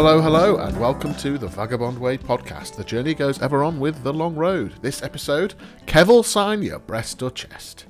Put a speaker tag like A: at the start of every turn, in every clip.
A: Hello, hello, and welcome to the Vagabond Way Podcast. The journey goes ever on with the long road. This episode, Kev'll sign your breast or chest.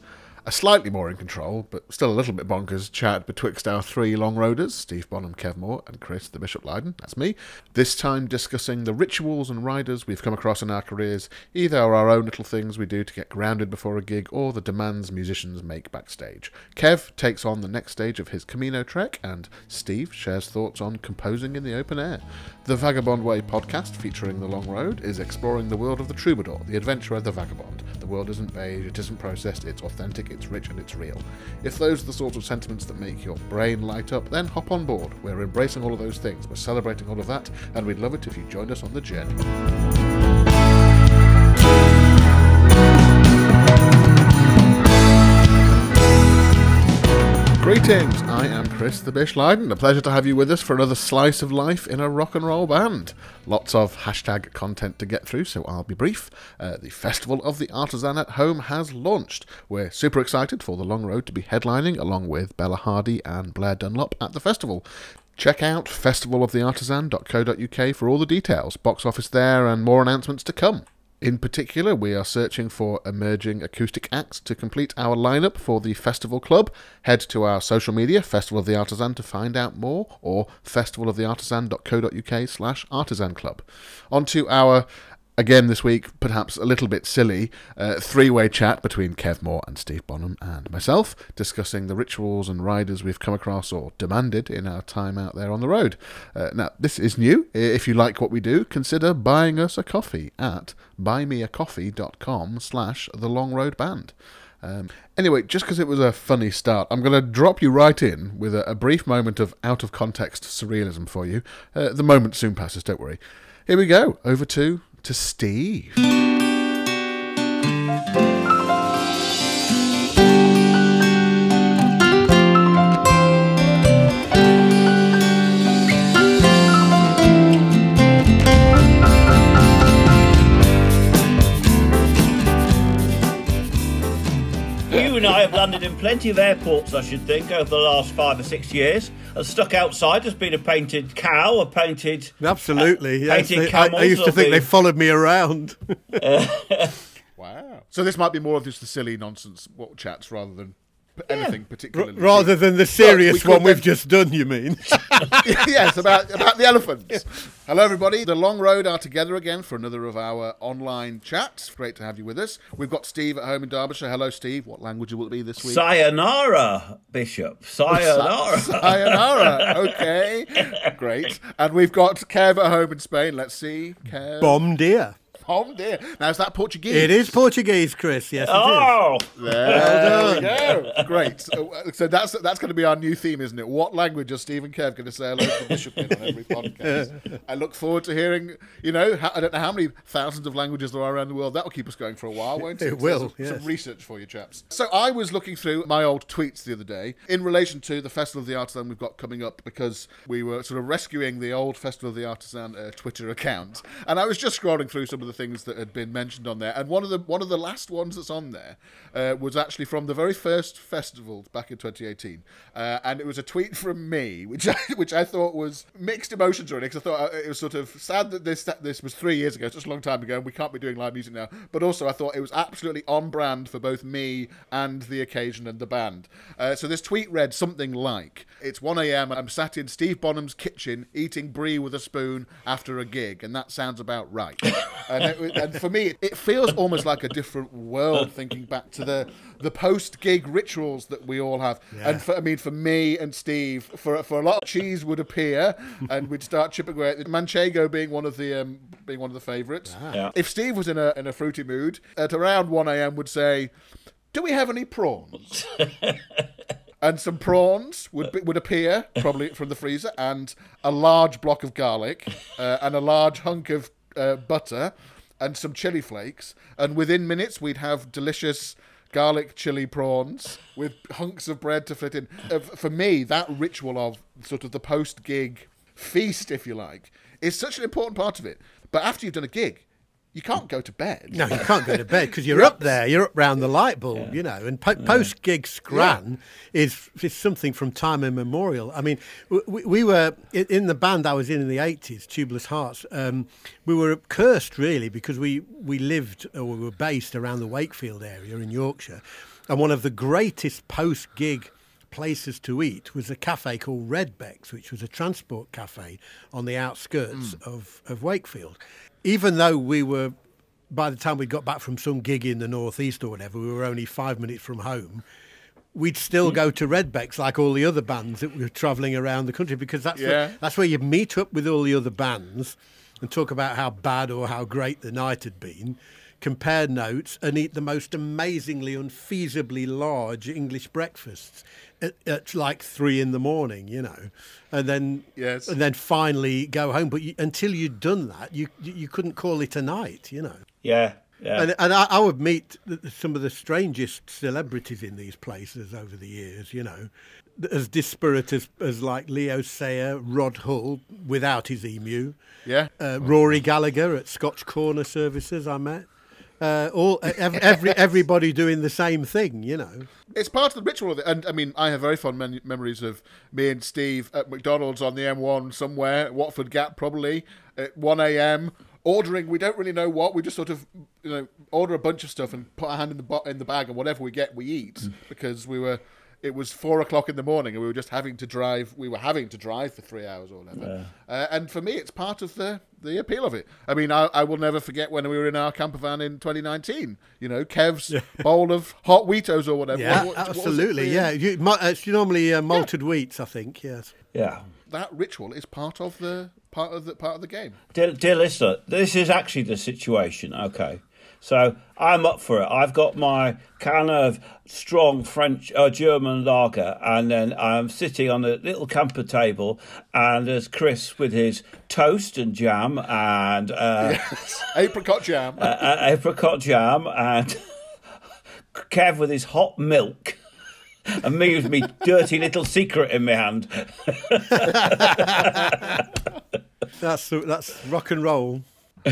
A: A slightly more in control, but still a little bit bonkers, chat betwixt our three long roaders, Steve, Bonham, Kev'll, and Chris, the Bishop Lydon. That's me. This time discussing the rituals and riders we've come across in our careers, either our own little things we do to get grounded before a gig, or the demands musicians make backstage. Kev takes on the next stage of his Camino trek, and Steve shares thoughts on composing in the open air. The Vagabond Way podcast, featuring the long road, is exploring the world of the troubadour, the adventurer, the vagabond. The world isn't beige, it isn't processed, it's authentic, it's rich, and it's real. If those are the sorts of sentiments that make your brain light up, then hop on board. We're embracing all of those things, we're celebrating all of that, and we'd love it if you joined us on the journey. Greetings, I am Chris the Bish Lydon. A pleasure to have you with us for another slice of life in a rock and roll band. Lots of hashtag content to get through, so I'll be brief. The Festival of the Artisan at Home has launched. We're super excited for the long road to be headlining along with Bella Hardy and Blair Dunlop at the festival. Check out festivaloftheartisan.co.uk for all the details, box office there, and more announcements to come. In particular, we are searching for emerging acoustic acts to complete our lineup for the Festival Club. Head to our social media, Festival of the Artisan, to find out more, or festivaloftheartisan.co.uk/artisan club. On to our, again this week, perhaps a little bit silly, three-way chat between Kev'll and Steve Bonham and myself, discussing the rituals and riders we've come across or demanded in our time out there on the road. Now, this is new. If you like what we do, consider buying us a coffee at buymeacoffee.com/thelongroadband. Anyway, just because it was a funny start, I'm going to drop you right in with a brief moment of out-of-context surrealism for you. The moment soon passes, don't worry. Here we go, over to Steve.
B: You and I have landed in plenty of airports, I should think, over the last 5 or 6 years. And stuck outside has been a painted cow, a painted...
C: Absolutely, yes.
B: Painted camels.
C: I used to think they followed me around.
A: Wow. So this might be more of just the silly nonsense chats rather than anything particularly...
C: Rather than the serious one we've just done, you mean?
A: Yes, about the elephants. Hello, everybody. The Long Road are together again for another of our online chats. Great to have you with us. We've got Steve at home in Derbyshire. Hello, Steve. What language will it be this week?
B: Sayonara, Bishop. Sayonara.
A: Sayonara. Okay. Great. And we've got Kev at home in Spain. Let's see. Kev.
C: Bom dia.
A: Oh dear. Now, is that Portuguese?
C: It is Portuguese, Chris. Yes, it
B: Oh!
A: There we go. Great. So that's going to be our new theme, isn't it? What language are Steve and Kev going to say hello to the Bishop in on every podcast? I look forward to hearing, I don't know how many thousands of languages there are around the world. That will keep us going for a while, won't it?
C: It will,
A: Some research for you chaps. So I was looking through my old tweets the other day in relation to the Festival of the Artisan we've got coming up, because we were sort of rescuing the old Festival of the Artisan Twitter account. And I was just scrolling through some of the things that had been mentioned on there, and one of the last ones that's on there was actually from the very first festival back in 2018, and it was a tweet from me, which I thought was mixed emotions really, because I thought it was sort of sad that this was 3 years ago, such a long time ago, and we can't be doing live music now, but also I thought it was absolutely on brand for both me and the occasion and the band. So this tweet read something like, "It's 1 a.m. I'm sat in Steve Bonham's kitchen eating brie with a spoon after a gig, and that sounds about right." And for me, it feels almost like a different world, thinking back to the post-gig rituals that we all have. Yeah. And for me and Steve, for a lot, cheese would appear, and we'd start chipping away at it. Manchego being one of the favourites.
B: Yeah.
A: If Steve was in a fruity mood, at around 1 a.m. would say, "Do we have any prawns?" And some prawns would appear, probably from the freezer, and a large block of garlic, and a large hunk of butter, and some chili flakes, and within minutes we'd have delicious garlic chili prawns with hunks of bread to fit in. For me, that ritual of sort of the post-gig feast, if you like, is such an important part of it. But after you've done a gig, you can't go to bed.
C: No, you can't go to bed because you're up there. You're up round the light bulb, you know. And post-gig scran is something from time immemorial. I mean, we were in the band I was in the 80s, Tubeless Hearts. We were cursed, really, because we lived, or we were based around the Wakefield area in Yorkshire. And one of the greatest post-gig places to eat was a cafe called Redbeck's, which was a transport cafe on the outskirts of Wakefield. Even though we were, by the time we got back from some gig in the northeast or whatever, we were only 5 minutes from home, we'd still go to Redbeck's like all the other bands that were travelling around the country, because that's where you meet up with all the other bands and talk about how bad or how great the night had been, compare notes, and eat the most amazingly, unfeasibly large English breakfasts at like 3 a.m, you know, and then finally go home. But until you'd done that, you couldn't call it a night, you know.
B: Yeah. Yeah.
C: And I would meet some of the strangest celebrities in these places over the years, you know, as disparate as like Leo Sayer, Rod Hull without his emu, Rory Gallagher at Scotch Corner services I met. Everybody doing the same thing, you know.
A: It's part of the ritual of it. And I mean, I have very fond memories of me and Steve at McDonald's on the M1 somewhere, Watford Gap probably, at 1 a.m, ordering, we don't really know what, we just sort of, you know, order a bunch of stuff and put our hand in the bag, and whatever we get, we eat, because it was 4 o'clock in the morning and we were just having to drive for 3 hours or whatever. And for me, it's part of the appeal of it. I mean, I will never forget when we were in our camper van in 2019, you know, Kev's bowl of hot Wheatos or whatever.
C: Yeah, absolutely. It's normally malted wheats, I think, yes.
B: Yeah.
A: That ritual is part of the game.
B: Dear listener, this is actually the situation, okay? So I'm up for it. I've got my can of strong German lager, and then I'm sitting on a little camper table, and there's Chris with his toast and jam and
A: apricot jam,
B: and Kev with his hot milk. And me with me dirty little secret in my hand.
C: That's rock and roll.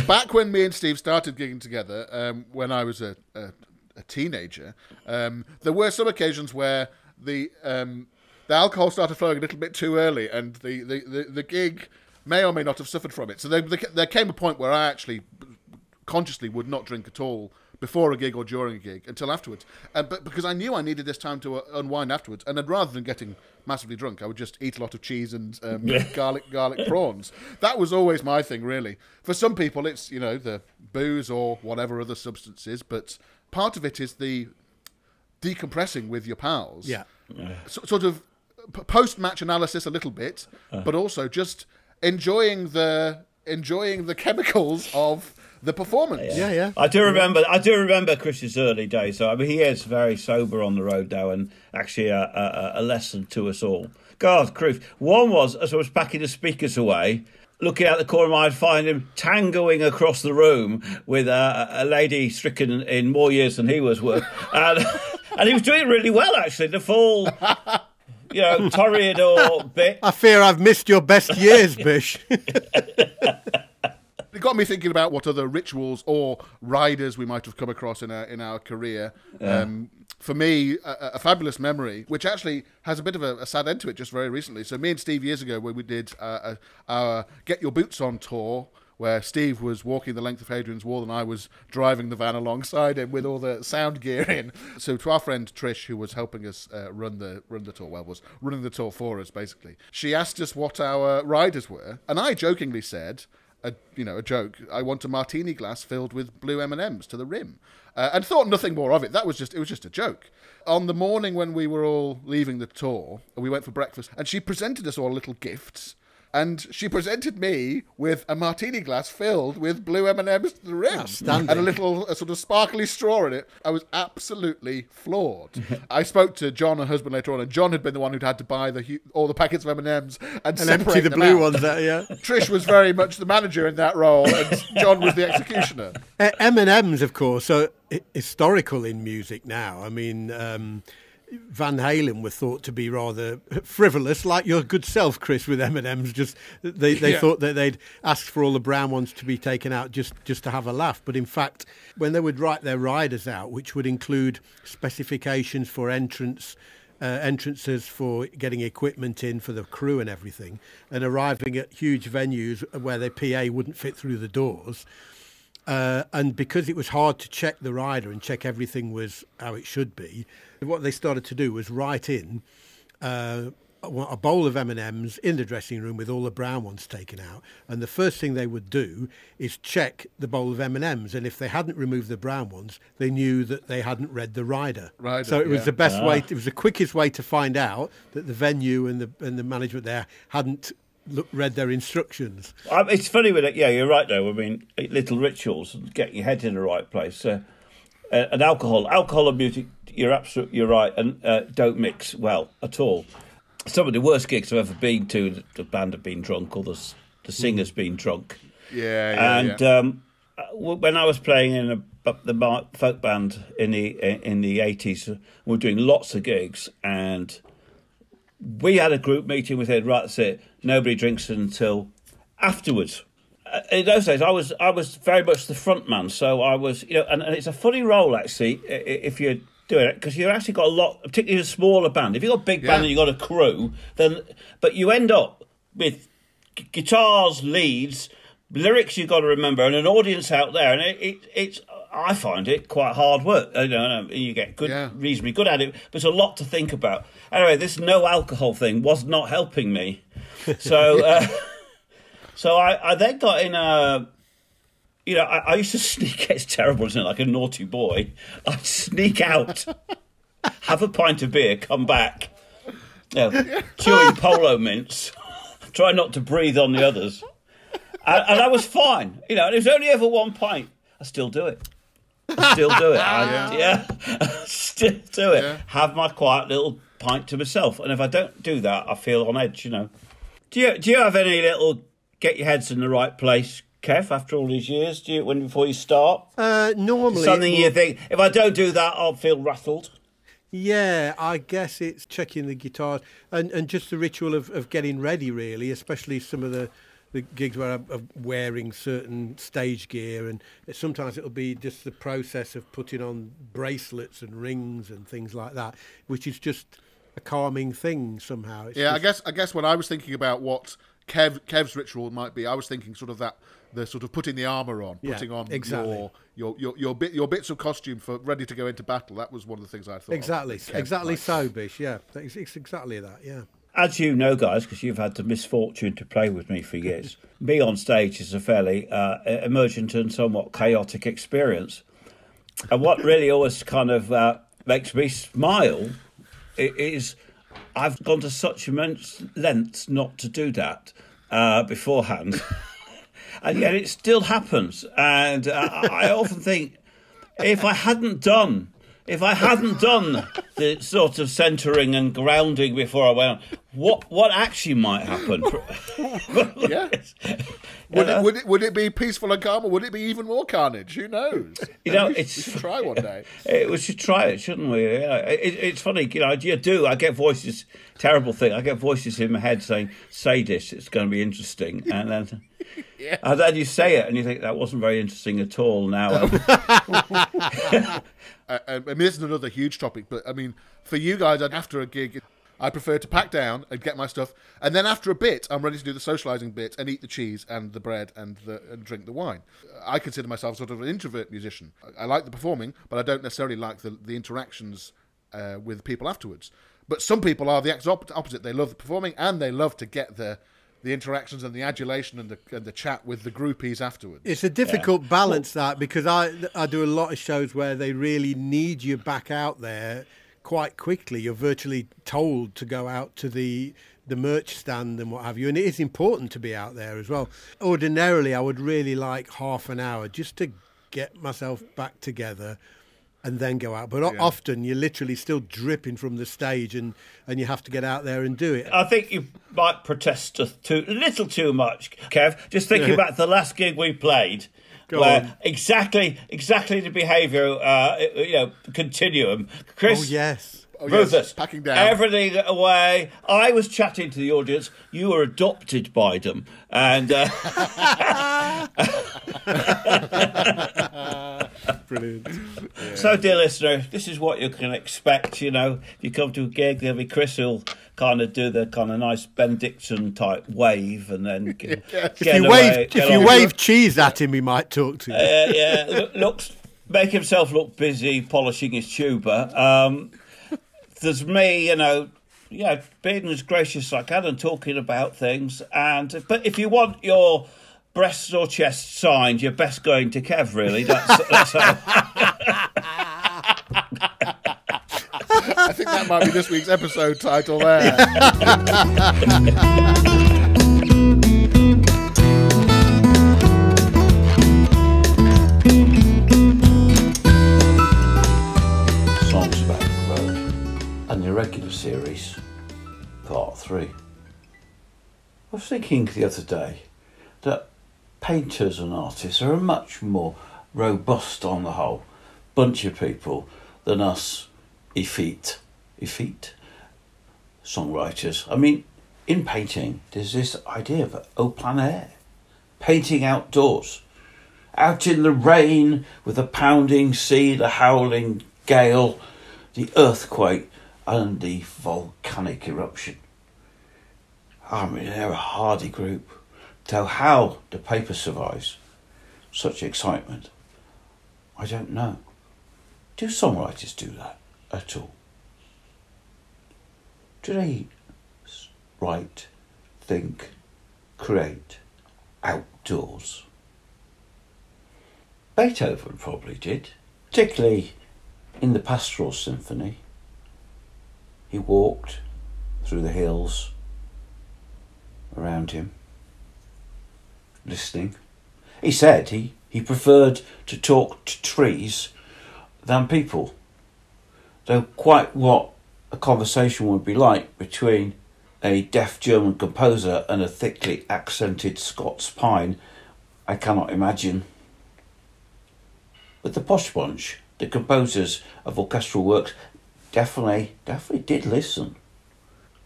A: Back when me and Steve started gigging together, when I was a teenager, there were some occasions where the alcohol started flowing a little bit too early, and the gig may or may not have suffered from it. So there came a point where I actually consciously would not drink at all before a gig or during a gig until afterwards. But because I knew I needed this time to unwind afterwards, and then rather than getting massively drunk, I would just eat a lot of cheese and garlic prawns. That was always my thing, really. For some people, it's, you know, the booze or whatever other substances, but part of it is the decompressing with your pals. Yeah. Sort of post-match analysis a little bit, but also just enjoying the chemicals of the performance.
C: Yeah.
B: I do remember Chris's early days. So I mean, he is very sober on the road now, and actually a lesson to us all. God, Chris. One was, as I was packing the speakers away, looking out the corner of my eye, I'd find him tangoing across the room with a lady stricken in more years than he was worth, and he was doing really well, actually. The full, you know, toreador bit.
C: I fear I've missed your best years, Bish.
A: It got me thinking about what other rituals or riders we might have come across in our career. For me, a fabulous memory, which actually has a bit of a sad end to it just very recently. So me and Steve years ago, when we did our Get Your Boots On tour, where Steve was walking the length of Hadrian's Wall and I was driving the van alongside him with all the sound gear in. So to our friend Trish, who was helping us run the tour, was running the tour for us, basically, she asked us what our riders were, and I jokingly said, a joke, I want a martini glass filled with blue M&Ms to the rim, and thought nothing more of it. It was just a joke. On the morning when we were all leaving the tour, we went for breakfast, and she presented us all little gifts. And she presented me with a martini glass filled with blue M&Ms to the rim. And a sort of sparkly straw in it. I was absolutely floored. I spoke to John, her husband, later on, and John had been the one who'd had to buy all the packets of M&Ms and separate
C: empty the
A: them
C: blue
A: out.
C: ones out, yeah.
A: Trish was very much the manager in that role, and John was the executioner.
C: M&Ms, of course, are historical in music now. I mean, Van Halen were thought to be rather frivolous, like your good self, Chris, with M&Ms. Just they thought that they'd ask for all the brown ones to be taken out just to have a laugh. But in fact, when they would write their riders out, which would include specifications for entrances for getting equipment in for the crew and everything, and arriving at huge venues where their PA wouldn't fit through the doors. And because it was hard to check the rider and check everything was how it should be, what they started to do was write in a bowl of M&Ms in the dressing room with all the brown ones taken out. And the first thing they would do is check the bowl of M&Ms. And if they hadn't removed the brown ones, they knew that they hadn't read the rider. So it was the best way. It was the quickest way to find out that the venue and the management there hadn't read their instructions.
B: It's funny with it. Yeah, you're right though. I mean, little rituals get your head in the right place. And alcohol and music. You're right, and don't mix well at all. Some of the worst gigs I've ever been to, the band have been drunk or the singer's been drunk. And when I was playing in the folk band in the 80s, we were doing lots of gigs, and we had a group meeting. We said, right, that's it. Nobody drinks until afterwards. In those days, I was very much the front man, so I was, and it's a funny role actually if you're doing it, because you've actually got a lot, particularly a smaller band. If you've got a big band and you've got a crew, but you end up with guitars, leads, lyrics you've got to remember, and an audience out there, and it's I find it quite hard work. You get reasonably good at it, but there's a lot to think about. Anyway, this no alcohol thing was not helping me, so so I then got in a. I used to sneak. It's terrible, isn't it? Like a naughty boy, I'd sneak out, have a pint of beer, come back, chewing polo mints, try not to breathe on the others, and I was fine. And it was only ever one pint. I still do it. Still do it.
A: Yeah.
B: Have my quiet little pint to myself, and if I don't do that, I feel on edge. Do you have any little get your heads in the right place, Kev? After all these years, before you start?
C: Normally,
B: something you think, if I don't do that, I'll feel rattled.
C: Yeah, I guess it's checking the guitars and just the ritual of getting ready, really, especially some of the gigs where I'm wearing certain stage gear, and sometimes it'll be just the process of putting on bracelets and rings and things like that, which is just a calming thing somehow.
A: I guess when I was thinking about what Kev's ritual might be, I was thinking sort of the sort of putting the armour on, putting on
C: exactly.
A: your bits of costume for ready to go into battle. That was one of the things I thought.
C: Exactly so, Bish. Yeah, it's exactly that. Yeah.
B: As you know, guys, because you've had the misfortune to play with me for years, me on stage is a fairly emergent and somewhat chaotic experience. And what really always kind of makes me smile is I've gone to such immense lengths not to do that beforehand. And yet it still happens. And I often think, if I hadn't done the sort of centering and grounding before I went on, what actually might happen?
A: Would it be peaceful and calm, or would it be even more carnage? Who knows? We should try one day.
B: We should try it, shouldn't we? It's funny, I get voices. Terrible thing. I get voices in my head saying, "Say this. It's going to be interesting," and then. Yeah. And then you say it and you think that wasn't very interesting at all now.
A: I mean, this is another huge topic, but I mean, for you guys, after a gig, I prefer to pack down and get my stuff, and then after a bit, I'm ready to do the socialising bit and eat the cheese and the bread and drink the wine. I consider myself sort of an introvert musician. I like the performing, but I don't necessarily like the interactions with people afterwards. But some people are the exact opposite. They love the performing and they love to get the interactions and the adulation and the chat with the groupies afterwards.
C: It's a difficult balance, that, because I do a lot of shows where they really need you back out there quite quickly. You're virtually told to go out to the merch stand and what have you, and it is important to be out there as well. Ordinarily, I would really like half an hour just to get myself back together and then go out. But often you're literally still dripping from the stage and you have to get out there and do it.
B: I think you might protest a little too much, Kev. Just thinking about the last gig we played, exactly the behaviour, continuum. Chris,
C: oh, yes.
A: Oh, yes,
B: Rufus,
A: packing down.
B: everything away. I was chatting to the audience. You were adopted by them. And
C: Brilliant.
B: so, dear listener, this is what you can expect. You know, if you come to a gig, there'll be Chris who'll kind of do the kind of nice Benediction type wave, and then
C: If you wave cheese at him, he might talk to you.
B: Make himself look busy polishing his tuba. There's me, being as gracious as I can and talking about things. But if you want your breasts or chest signed, you're best going to Kev, really. That's how.
A: I think that might be this week's episode title there.
B: Songs about the road. An irregular series, part 3. I was thinking the other day that painters and artists are a much more robust, on the whole, bunch of people than us effete songwriters. I mean, in painting, there's this idea of au plein air, painting outdoors, out in the rain with the pounding sea, the howling gale, the earthquake and the volcanic eruption. I mean, they're a hardy group. Though how the paper survives such excitement, I don't know. Do songwriters do that at all? Do they write, think, create outdoors? Beethoven probably did, particularly in the Pastoral Symphony. He walked through the hills around him, listening. He said he preferred to talk to trees than people, though quite what a conversation would be like between a deaf German composer and a thickly accented Scots pine, I cannot imagine. But the posh bunch, the composers of orchestral works, definitely did listen.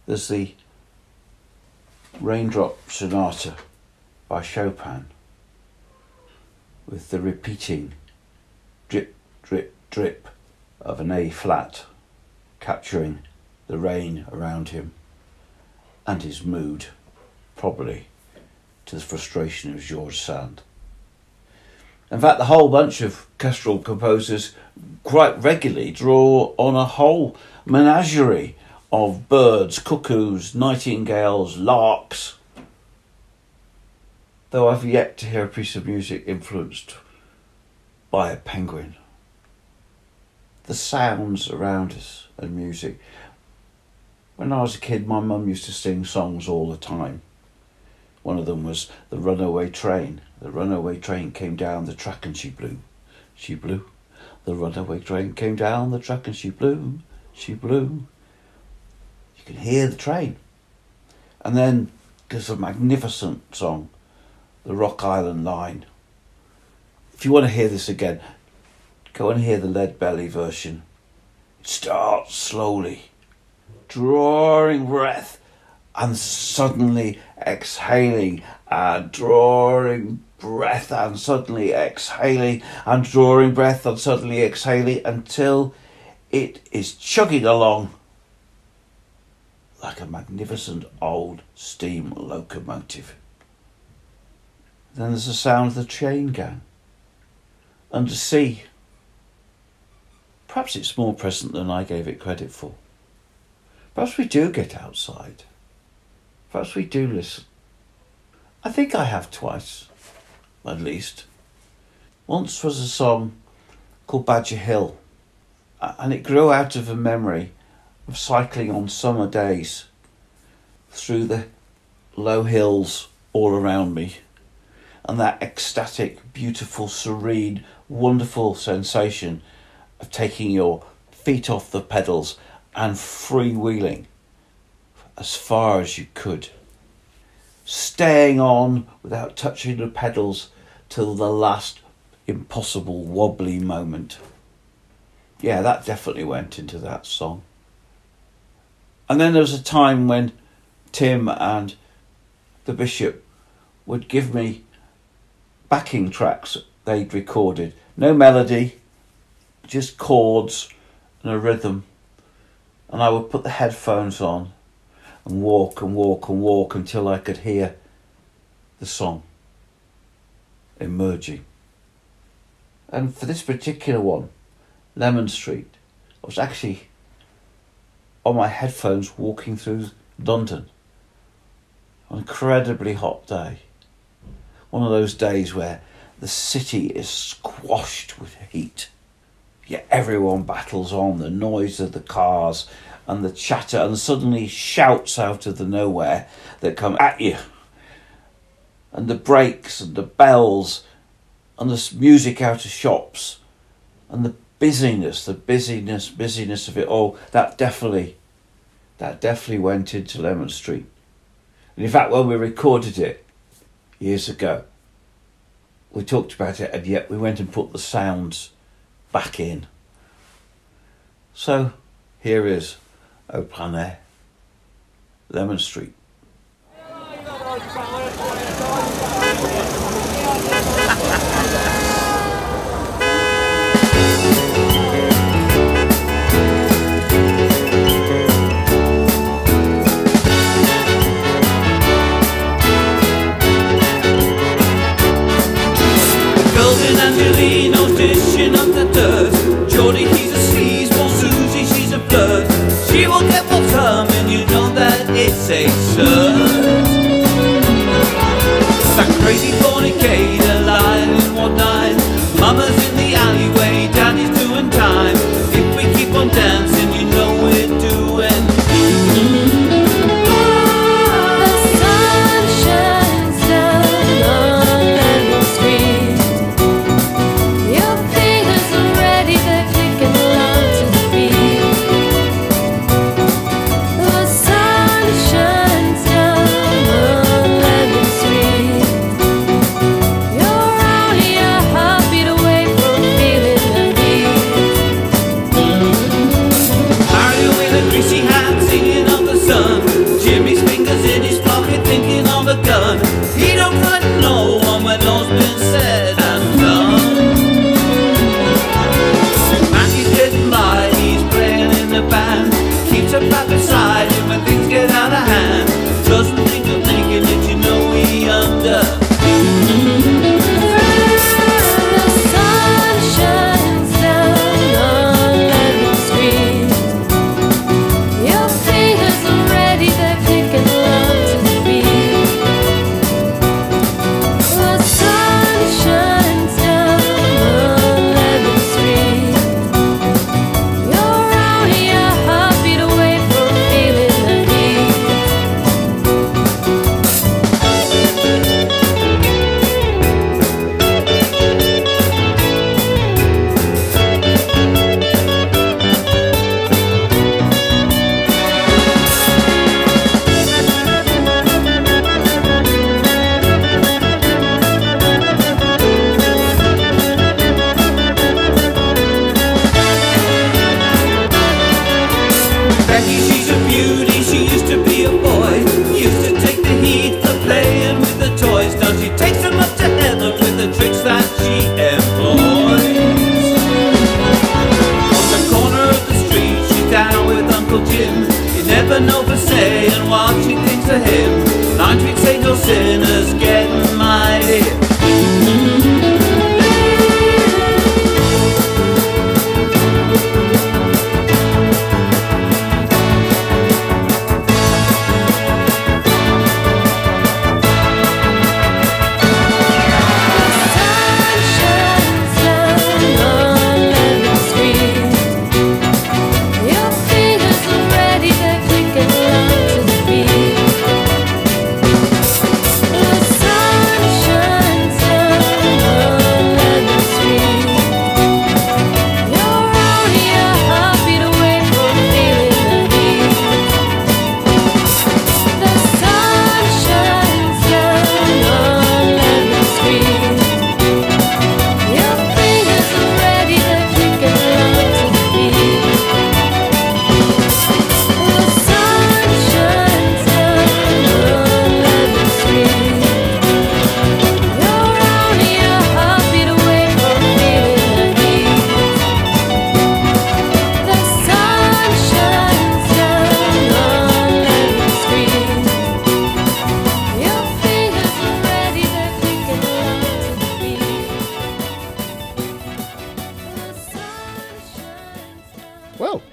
B: There's the Raindrop Sonata by Chopin, with the repeating drip, drip, drip of an A flat, capturing the rain around him and his mood, probably to the frustration of Georges Sand. In fact, the whole bunch of orchestral composers quite regularly draw on a whole menagerie of birds, cuckoos, nightingales, larks, though I've yet to hear a piece of music influenced by a penguin. The sounds around us and music. When I was a kid, my mum used to sing songs all the time. One of them was The Runaway Train. The runaway train came down the track and she blew. She blew. The runaway train came down the track and she blew. She blew. You can hear the train. And then there's a magnificent song, The Rock Island Line. If you want to hear this again, go and hear the Lead Belly version. It starts slowly, drawing breath and suddenly exhaling, and drawing breath and suddenly exhaling, and drawing breath and suddenly exhaling, until it is chugging along like a magnificent old steam locomotive. Then there's the sound of the chain gang under sea. Perhaps it's more present than I gave it credit for. Perhaps we do get outside. Perhaps we do listen. I think I have twice, at least. Once was a song called Badger Hill, and it grew out of a memory of cycling on summer days through the low hills all around me, and that ecstatic, beautiful, serene, wonderful sensation of taking your feet off the pedals and freewheeling as far as you could, staying on without touching the pedals till the last impossible wobbly moment. Yeah, that definitely went into that song. And then there was a time when Tim and the Bishop would give me backing tracks they'd recorded. No melody, just chords and a rhythm. And I would put the headphones on and walk and walk and walk until I could hear the song emerging. And for this particular one, Lemon Street, I was actually on my headphones walking through London on an incredibly hot day. One of those days where the city is squashed with heat. Yet everyone battles on, the noise of the cars and the chatter, and suddenly shouts out of the nowhere that come at you. And the brakes and the bells and the music out of shops and the busyness of it all, that definitely went into Lemon Street. And in fact, when we recorded it years ago, we talked about it, and yet we went and put the sounds back in. So here is Au Plein Air, Lemon Street.
D: Angelino's dishing up the dirt. Geordie, he's a sleazeball. Susie, she's a flirt. She will get what's coming, you know that it's a cert. That crazy fornicator lying in what night. Mama's in the alleyway, daddy's doing time. If we keep on dancing, you know we're doing.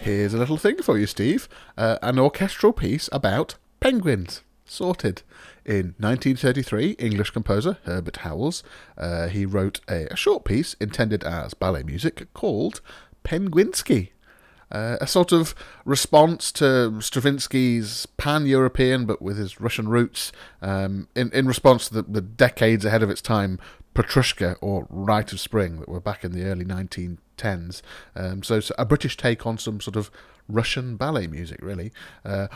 A: Here's a little thing for you, Steve. An orchestral piece about penguins. Sorted. In 1933, English composer Herbert Howells, he wrote a short piece intended as ballet music called Penguinski. A sort of response to Stravinsky's pan-European, but with his Russian roots, in response to the decades ahead of its time, Petrushka or Rite of Spring that were back in the early 1910s. So a British take on some sort of Russian ballet music, really.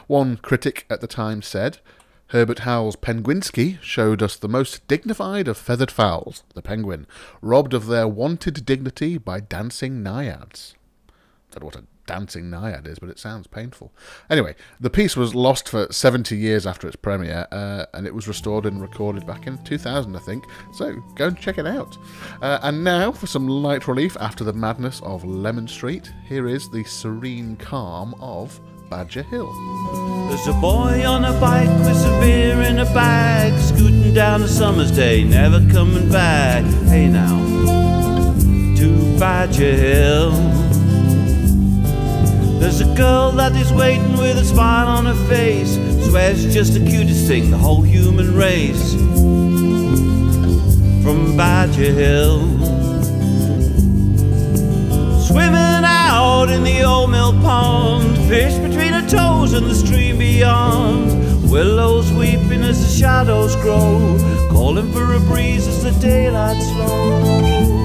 A: One critic at the time said, Herbert Howells' Penguinski showed us the most dignified of feathered fowls, the penguin, robbed of their wonted dignity by dancing naiads. I don't know what a dancing naiad is, but it sounds painful. Anyway, the piece was lost for 70 years after its premiere, and it was restored and recorded back in 2000, I think, so go and check it out. And now, for some light relief after the madness of Lemon Street, here is the serene calm of Badger Hill.
D: There's a boy on a bike with some beer in a bag, scooting down a summer's day, never coming back. Hey now, to Badger Hill. There's a girl that is waiting with a smile on her face, swears she's just the cutest thing, the whole human race. From Badger Hill, swimming out in the old mill pond, fish between her toes and the stream beyond. Willows weeping as the shadows grow, calling for a breeze as the daylight slows.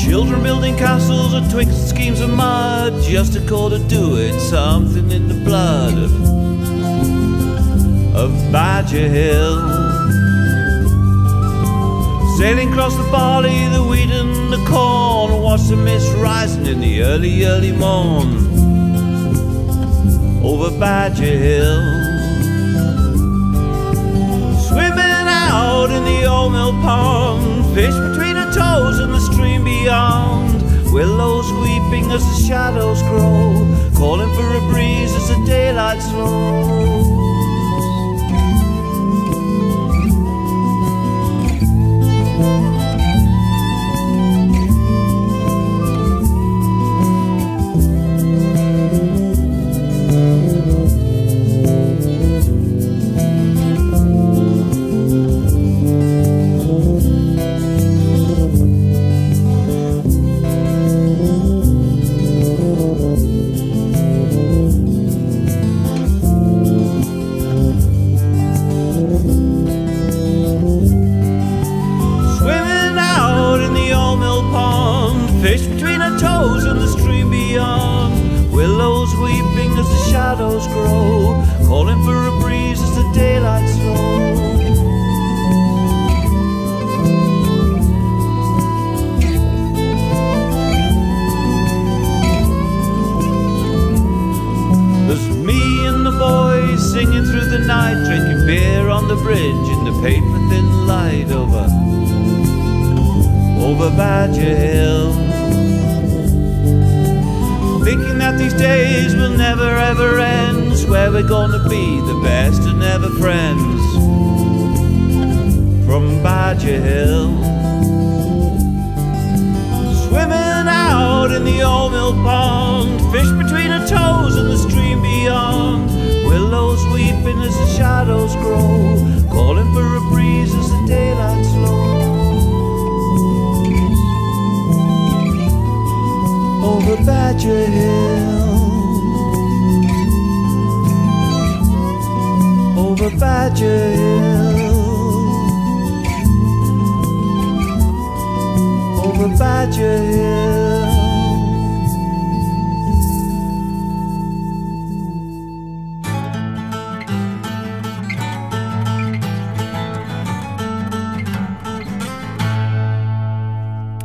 D: Children building castles or twixt schemes of mud, just a call to do it, something in the blood of Badger Hill. Sailing across the barley, the wheat and the corn, watch the mist rising in the early, early morn over Badger Hill. Swimming out in the old mill pond, fish between her toes and the stream beyond. Willows weeping as the shadows grow, calling for a breeze as the daylight slows. Over Badger Hill, thinking that these days will never ever end, swear we're gonna be the best and ever friends. From Badger Hill, swimming out in the old mill pond, fish between her toes and the stream beyond. Willows weeping as the shadows grow, calling for a breeze as the daylight slows. Over Badger Hill, over Badger Hill, over Badger Hill.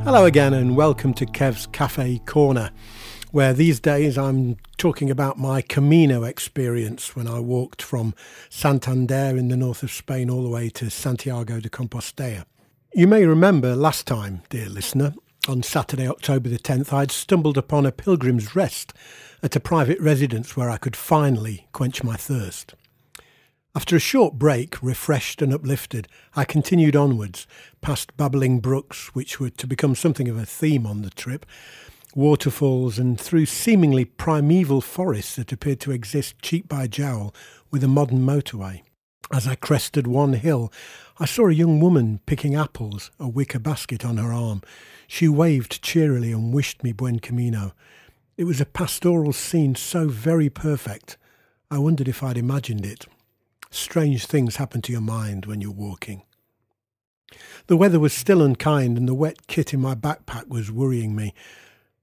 C: Hello again and welcome to Kev's Cafe Corner, where these days I'm talking about my Camino experience when I walked from Santander in the north of Spain all the way to Santiago de Compostela. You may remember last time, dear listener, on Saturday, October the 10th, I'd stumbled upon a pilgrim's rest at a private residence where I could finally quench my thirst. After a short break, refreshed and uplifted, I continued onwards, past babbling brooks, which were to become something of a theme on the trip, waterfalls, and through seemingly primeval forests that appeared to exist cheek by jowl with a modern motorway. As I crested one hill, I saw a young woman picking apples, a wicker basket on her arm. She waved cheerily and wished me buen camino. It was a pastoral scene so very perfect, I wondered if I'd imagined it. Strange things happen to your mind when you're walking. The weather was still unkind and the wet kit in my backpack was worrying me.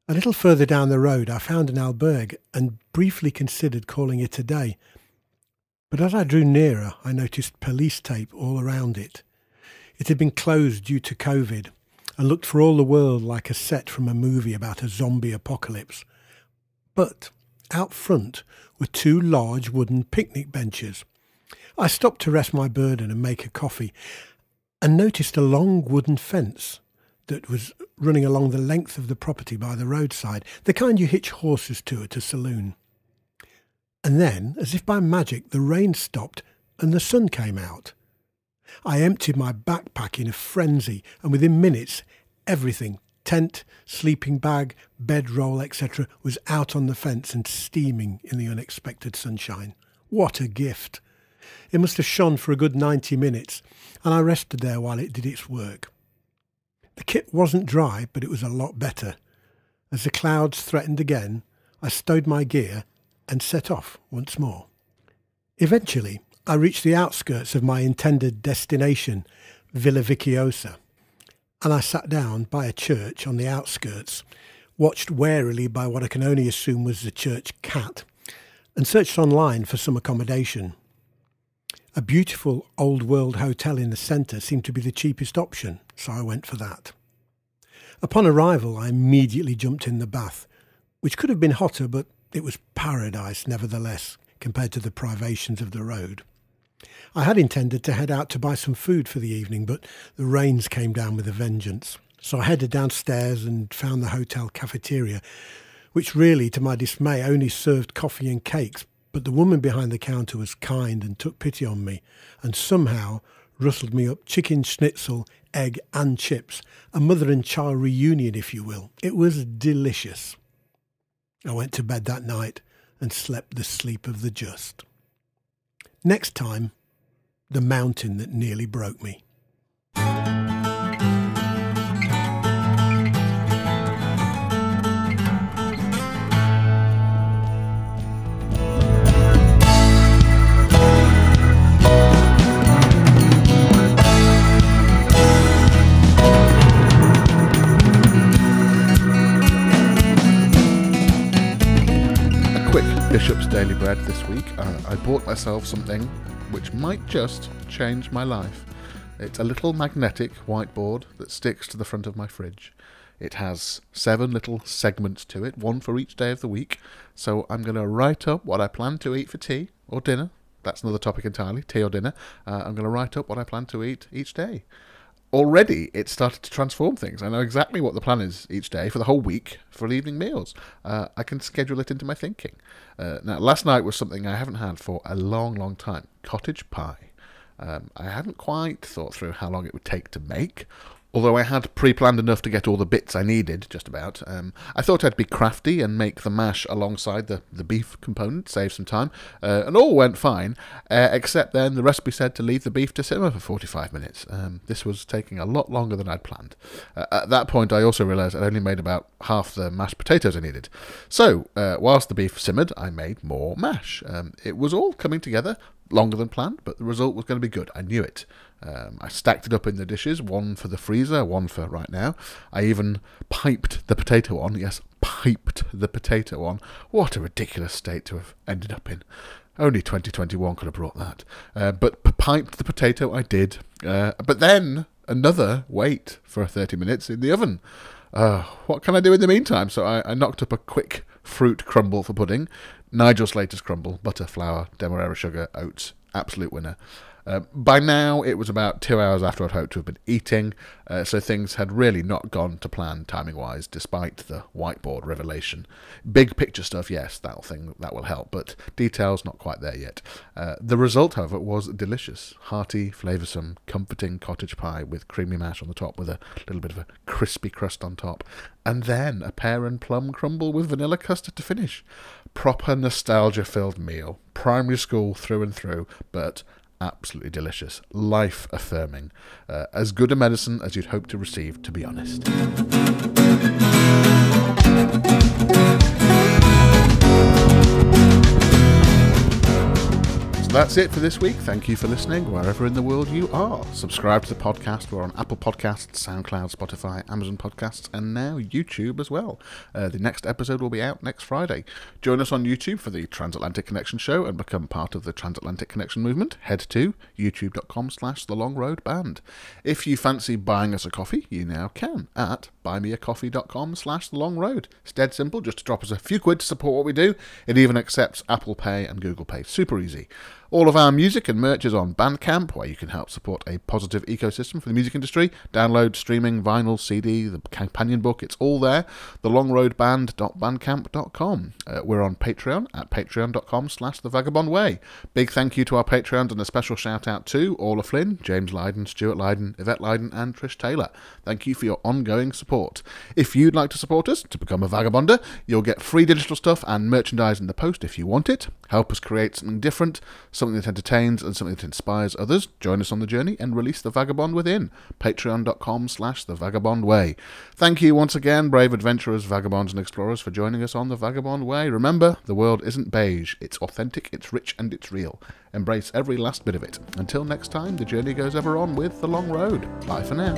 C: A little further down the road I found an albergue and briefly considered calling it a day. But as I drew nearer, I noticed police tape all around it. It had been closed due to COVID and looked for all the world like a set from a movie about a zombie apocalypse. But out front were two large wooden picnic benches. I stopped to rest my burden and make a coffee and noticed a long wooden fence that was running along the length of the property by the roadside, the kind you hitch horses to at a saloon. And then, as if by magic, the rain stopped and the sun came out. I emptied my backpack in a frenzy, and within minutes, everything, tent, sleeping bag, bedroll, etc., was out on the fence and steaming in the unexpected sunshine. What a gift! It must have shone for a good 90 minutes, and I rested there while it did its work. The kit wasn't dry, but it was a lot better. As the clouds threatened again, I stowed my gear and set off once more. Eventually, I reached the outskirts of my intended destination, Villa Viciosa, and I sat down by a church on the outskirts, watched warily by what I can only assume was the church cat, and searched online for some accommodation. A beautiful old-world hotel in the centre seemed to be the cheapest option, so I went for that. Upon arrival, I immediately jumped in the bath, which could have been hotter, but it was paradise nevertheless, compared to the privations of the road. I had intended to head out to buy some food for the evening, but the rains came down with a vengeance. So I headed downstairs and found the hotel cafeteria, which really, to my dismay, only served coffee and cakes, but the woman behind the counter was kind and took pity on me, and somehow rustled me up chicken schnitzel, egg and chips, a mother and child reunion, if you will. It was delicious. I went to bed that night and slept the sleep of the just. Next time, the mountain that nearly broke me.
A: Bishop's Daily Bread this week. I bought myself something which might just change my life. It's a little magnetic whiteboard that sticks to the front of my fridge. It has 7 little segments to it, one for each day of the week. So I'm going to write up what I plan to eat for tea or dinner. That's another topic entirely, tea or dinner. I'm going to write up what I plan to eat each day. Already, it started to transform things. I know exactly what the plan is each day for the whole week for evening meals. I can schedule it into my thinking. Now, last night was something I haven't had for a long, long time. Cottage pie. I hadn't quite thought through how long it would take to make, although I had pre-planned enough to get all the bits I needed, just about. I thought I'd be crafty and make the mash alongside the beef component, save some time, and all went fine, except then the recipe said to leave the beef to simmer for 45 minutes. This was taking a lot longer than I'd planned. At that point, I also realised I'd only made about half the mashed potatoes I needed. So, whilst the beef simmered, I made more mash. It was all coming together longer than planned, but the result was going to be good. I knew it. I stacked it up in the dishes, one for the freezer, one for right now. I even piped the potato on. Yes, piped the potato on. What a ridiculous state to have ended up in. Only 2021 could have brought that. But piped the potato I did. But then another wait for 30 minutes in the oven. What can I do in the meantime? So I knocked up a quick fruit crumble for pudding. Nigel Slater's crumble, butter, flour, demerara sugar, oats. Absolute winner. By now, it was about 2 hours after I'd hoped to have been eating, so things had really not gone to plan timing-wise, despite the whiteboard revelation. Big picture stuff, yes, that will help, but details not quite there yet. The result, however, was delicious. Hearty, flavoursome, comforting cottage pie with creamy mash on the top with a little bit of a crispy crust on top. And then a pear and plum crumble with vanilla custard to finish. Proper nostalgia-filled meal. Primary school through and through, but absolutely delicious, life-affirming, as good a medicine as you'd hope to receive, to be honest. That's it for this week. Thank you for listening wherever in the world you are. Subscribe to the podcast. We're on Apple Podcasts, SoundCloud, Spotify, Amazon Podcasts, and now YouTube as well. The next episode will be out next Friday. Join us on YouTube for the Transatlantic Connection show and become part of the Transatlantic Connection movement. Head to youtube.com/thelongroadband. If you fancy buying us a coffee, you now can at buymeacoffee.com/thelongroad. It's dead simple, just to drop us a few quid to support what we do. It even accepts Apple Pay and Google Pay. Super easy. All of our music and merch is on Bandcamp, where you can help support a positive ecosystem for the music industry. Download, streaming, vinyl, CD, the companion book, it's all there. thelongroadband.bandcamp.com. We're on Patreon at patreon.com/thevagabondway. Big thank you to our Patreons and a special shout out to Orla Flynn, James Lydon, Stuart Lydon, Yvette Lydon and Trish Taylor. Thank you for your ongoing support. If you'd like to support us to become a Vagabonder, you'll get free digital stuff and merchandise in the post if you want it. Help us create something different, something that entertains and something that inspires others. Join us on the journey and release the vagabond within. Patreon.com/thevagabondway. Thank you once again, brave adventurers, vagabonds and explorers, for joining us on the Vagabond Way. Remember, the world isn't beige. It's authentic, it's rich and it's real. Embrace every last bit of it. Until next time, the journey goes ever on with The Long Road. Bye for now.